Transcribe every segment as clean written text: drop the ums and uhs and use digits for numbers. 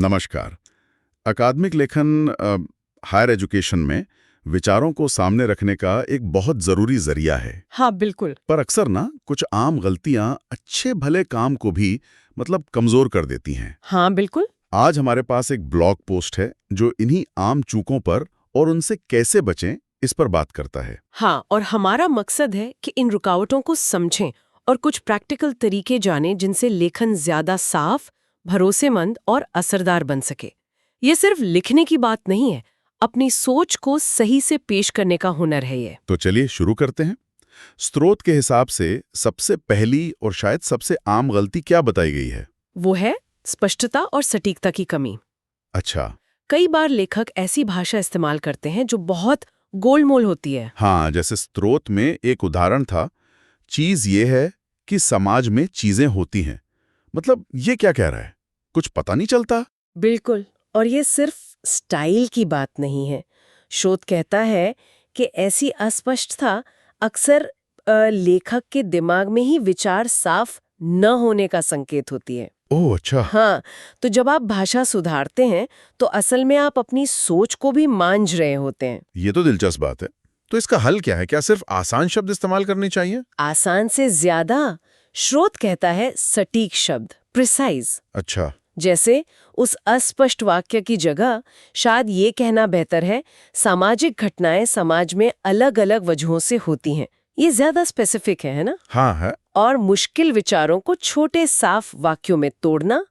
नमस्कार। अकादमिक लेखन हायर एजुकेशन में विचारों को सामने रखने का एक बहुत ज़रूरी ज़रिया है। हाँ बिल्कुल। पर अक्सर ना कुछ आम गलतियां अच्छे भले काम को भी कमज़ोर कर देती हैं। हाँ बिल्कुल। आज हमारे पास एक ब्लॉग पोस्ट है जो इन्हीं आम चूकों पर और उनसे कैसे बचें इस पर बात करता है। हाँ, और हमारा मकसद है कि इन रुकावटों को समझें और कुछ प्रैक्टिकल तरीके जानें जिनसे लेखन ज्यादा साफ, भरोसेमंद और असरदार बन सके। ये सिर्फ लिखने की बात नहीं है, अपनी सोच को सही से पेश करने का हुनर है ये। तो चलिए शुरू करते हैं। स्रोत के हिसाब से सबसे पहली और शायद सबसे आम गलती क्या बताई गई है? वो है स्पष्टता और सटीकता की कमी। अच्छा। कई बार लेखक ऐसी भाषा इस्तेमाल करते हैं जो बहुत गोलमोल होती है। हाँ, जैसे स्रोत में एक उदाहरण था, चीज ये है कि समाज में चीजें होती हैं। ये क्या कह रहा है? कुछ पता नहीं चलता। बिल्कुल। और ये सिर्फ स्टाइल की बात नहीं है। शोध कहता है कि ऐसी अस्पष्टता अक्सर लेखक के दिमाग में ही विचार साफ न होने का संकेत होती है। ओह अच्छा। हाँ, तो जब आप भाषा सुधारते हैं तो असल में आप अपनी सोच को भी मांझ रहे होते हैं। ये तो दिलचस्प बात है। तो इसका हल क्या है? क्या सिर्फ आसान शब्द इस्तेमाल करने चाहिए? आसान से ज्यादा स्रोत कहता है सटीक शब्द, प्रिसाइज। अच्छा। जैसे उस अस्पष्ट वाक्य की जगह शायद ये कहना बेहतर है, सामाजिक घटनाएं समाज में अलग अलग वजहों से होती हैं। ये ज्यादा स्पेसिफिक है ना? हाँ है। और मुश्किल विचारों को छोटे साफ वाक्यों में तोड़ना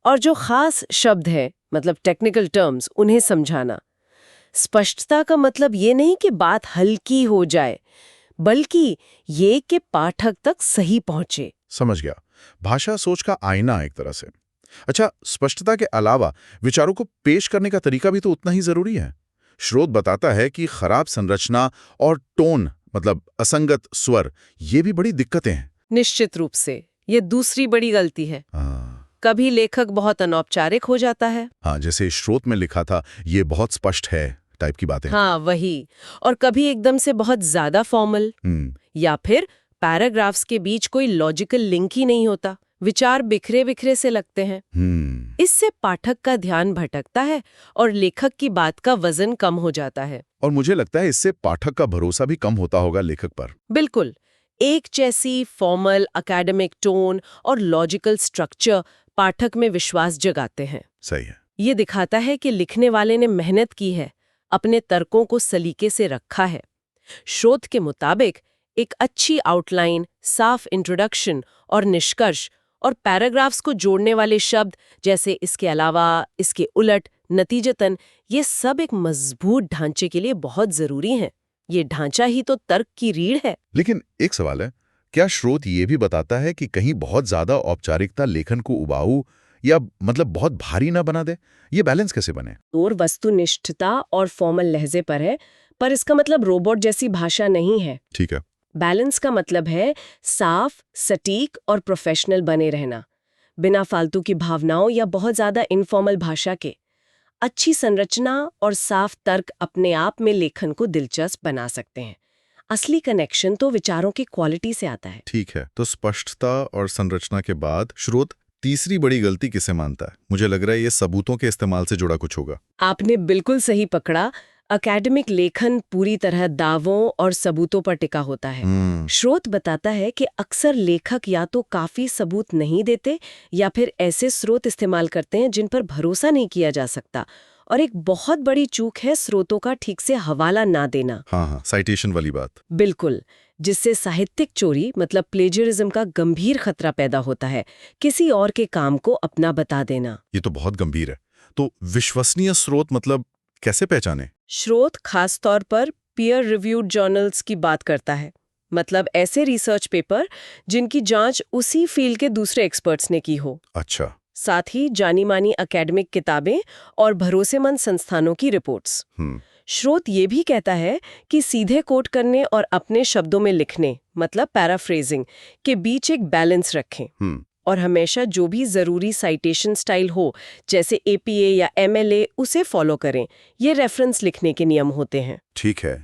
और जो खास शब्द है मतलब टेक्निकल टर्म्स उन्हें समझाना। स्पष्टता का मतलब ये नहीं कि बात हल्की हो जाए, बल्कि ये कि पाठक तक सही पहुंचे। समझ गया। भाषा सोच का आईना एक तरह से। अच्छा, स्पष्टता के अलावा विचारों को पेश करने का तरीका भी तो उतना ही जरूरी है। स्रोत बताता है कि खराब संरचना और टोन असंगत स्वर, ये भी बड़ी दिक्कतें हैं। निश्चित रूप से ये दूसरी बड़ी गलती है। कभी लेखक बहुत अनौपचारिक हो जाता है। हाँ, जैसे स्रोत में लिखा था ये बहुत स्पष्ट है टाइप की बातें। हाँ वही। और कभी एकदम से बहुत ज्यादा फॉर्मल, या फिर पैराग्राफ्स के बीच कोई लॉजिकल लिंक ही नहीं होता, विचार बिखरे बिखरे से लगते हैं। इससे पाठक का ध्यान भटकता है और लेखक की बात का वजन कम हो जाता है। और मुझे लगता है इससे पाठक का भरोसा भी कम होता होगा लेखक पर। बिल्कुल। एक जैसी फॉर्मल एकेडमिक टोन और लॉजिकल स्ट्रक्चर पाठक में विश्वास जगाते हैं। सही है। ये दिखाता है कि लिखने वाले ने मेहनत की है, अपने तर्कों को सलीके से रखा है। शोध के मुताबिक एक अच्छी आउटलाइन, साफ इंट्रोडक्शन और निष्कर्ष और पैराग्राफ्स को जोड़ने वाले शब्द जैसे इसके अलावा, इसके उलट, नतीजतन, ये सब एक मजबूत ढांचे के लिए बहुत जरूरी हैं। ये ढांचा ही तो तर्क की रीढ़ है। लेकिन एक सवाल है, क्या स्रोत ये भी बताता है कि कहीं बहुत ज्यादा औपचारिकता लेखन को उबाऊ या बहुत भारी ना बना दे? ये बैलेंस कैसे बने? और वस्तुनिष्ठता और फॉर्मल लहजे पर है, पर इसका मतलब रोबोट जैसी भाषा नहीं है। ठीक है। बैलेंस का मतलब है साफ, सटीक और प्रोफेशनल बने रहना, बिना फालतू की भावनाओं या बहुत ज्यादा इनफॉर्मल भाषा के। अच्छी संरचना और साफ तर्क अपने आप में लेखन को दिलचस्प बना सकते हैं। असली कनेक्शन तो विचारों की क्वालिटी से आता है। ठीक है, तो स्पष्टता और संरचना के बाद स्रोत तीसरी बड़ी गलती किसे मानता है? मुझे लग रहा है ये सबूतों के इस्तेमाल से जुड़ा कुछ होगा। आपने बिल्कुल सही पकड़ा। एकेडमिक लेखन पूरी तरह दावों और सबूतों पर टिका होता है। स्रोत बताता है कि अक्सर लेखक या तो काफी सबूत नहीं देते या फिर ऐसे स्रोत इस्तेमाल करते हैं जिन पर भरोसा नहीं किया जा सकता। और एक बहुत बड़ी चूक है स्रोतों का ठीक से हवाला ना देना। हाँ, साइटेशन वाली बात। बिल्कुल, जिससे साहित्यिक चोरी मतलब प्लेजरिज्म का गंभीर खतरा पैदा होता है, किसी और के काम को अपना बता देना। ये तो बहुत गंभीर है। तो विश्वसनीय स्रोत कैसे पहचाने? स्रोत खास तौर पर पीयर रिव्यूड जर्नल्स की बात करता है, मतलब ऐसे रिसर्च पेपर जिनकी जांच उसी फील्ड के दूसरे एक्सपर्ट्स ने की हो। अच्छा। साथ ही जानी मानी एकेडमिक किताबें और भरोसेमंद संस्थानों की रिपोर्ट्स। स्रोत ये भी कहता है कि सीधे कोट करने और अपने शब्दों में लिखने मतलब पैराफ्रेजिंग के बीच एक बैलेंस रखें। और हमेशा जो भी जरूरी साइटेशन स्टाइल हो, जैसे एपीए या एमएलए, उसे फॉलो करें। ये रेफरेंस लिखने के नियम होते हैं। ठीक है।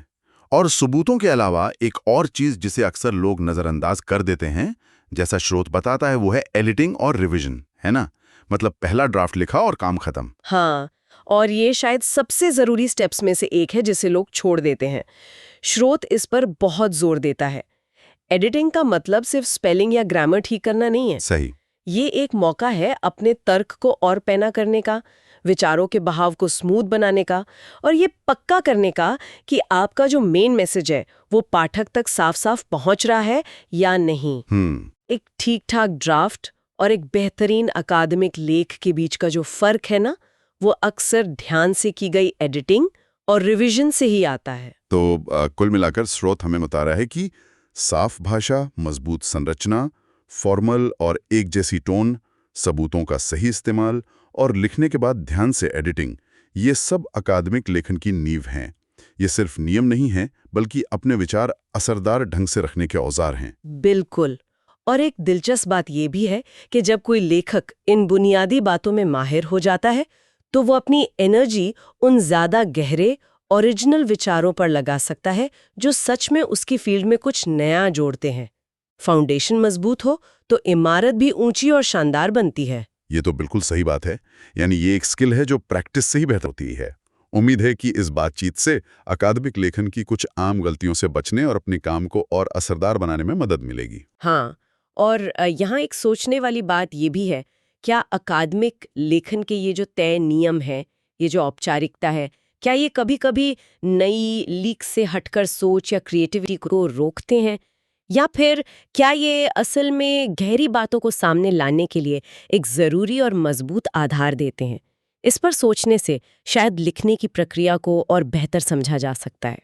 और सबूतों के अलावा एक और चीज जिसे अक्सर लोग नजरअंदाज कर देते हैं, जैसा स्रोत बताता है, वो है एडिटिंग और रिवीजन, है ना? मतलब पहला ड्राफ्ट लिखा और काम खत्म। हाँ, और ये शायद सबसे ज़रूरी स्टेप्स में से एक है जिसे लोग छोड़ देते हैं। स्रोत इस पर बहुत जोर देता है। एडिटिंग का मतलब सिर्फ स्पेलिंग या ग्रामर ठीक करना नहीं है। सही। ये एक मौका है अपने तर्क को और पैना करने का, विचारों के बहाव को स्मूथ बनाने का, और ये पक्का करने का कि आपका जो मेन मैसेज है वो पाठक तक साफ साफ पहुंच रहा है या नहीं। एक ठीक-ठाक ड्राफ्ट और एक बेहतरीन अकादमिक लेख के बीच का जो फर्क है ना, वो अक्सर ध्यान से की गई एडिटिंग और रिवीजन से ही आता है। तो कुल मिलाकर स्रोत हमें बता रहा है कि साफ भाषा, मजबूत संरचना, फॉर्मल और एक जैसी टोन, सबूतों का सही इस्तेमाल और लिखने के बाद ध्यान से एडिटिंग, ये सब अकादमिक लेखन की नींव हैं। ये सिर्फ नियम नहीं हैं, बल्कि अपने विचार असरदार ढंग से रखने के औजार हैं। बिल्कुल। और एक दिलचस्प बात ये भी है कि जब कोई लेखक इन बुनियादी बातों में माहिर हो जाता है, तो वो अपनी एनर्जी उन ज्यादा गहरे ओरिजिनल विचारों पर लगा सकता है जो सच में उसकी फील्ड में कुछ नया जोड़ते हैं। फाउंडेशन मजबूत हो तो इमारत भी ऊंची और शानदार बनती है। ये तो बिल्कुल सही बात है। यानी ये एक स्किल है जो प्रैक्टिस से ही बेहतर होती है। उम्मीद है कि इस बातचीत से अकादमिक लेखन की कुछ आम गलतियों से बचने और अपने काम को और असरदार बनाने में मदद मिलेगी। हाँ, और यहाँ एक सोचने वाली बात ये भी है, क्या अकादमिक लेखन के ये जो तय नियम है, ये जो औपचारिकता है, क्या ये कभी-कभी नई लीक से हटकर सोच या क्रिएटिविटी को रोकते हैं? या फिर क्या ये असल में गहरी बातों को सामने लाने के लिए एक ज़रूरी और मजबूत आधार देते हैं? इस पर सोचने से शायद लिखने की प्रक्रिया को और बेहतर समझा जा सकता है।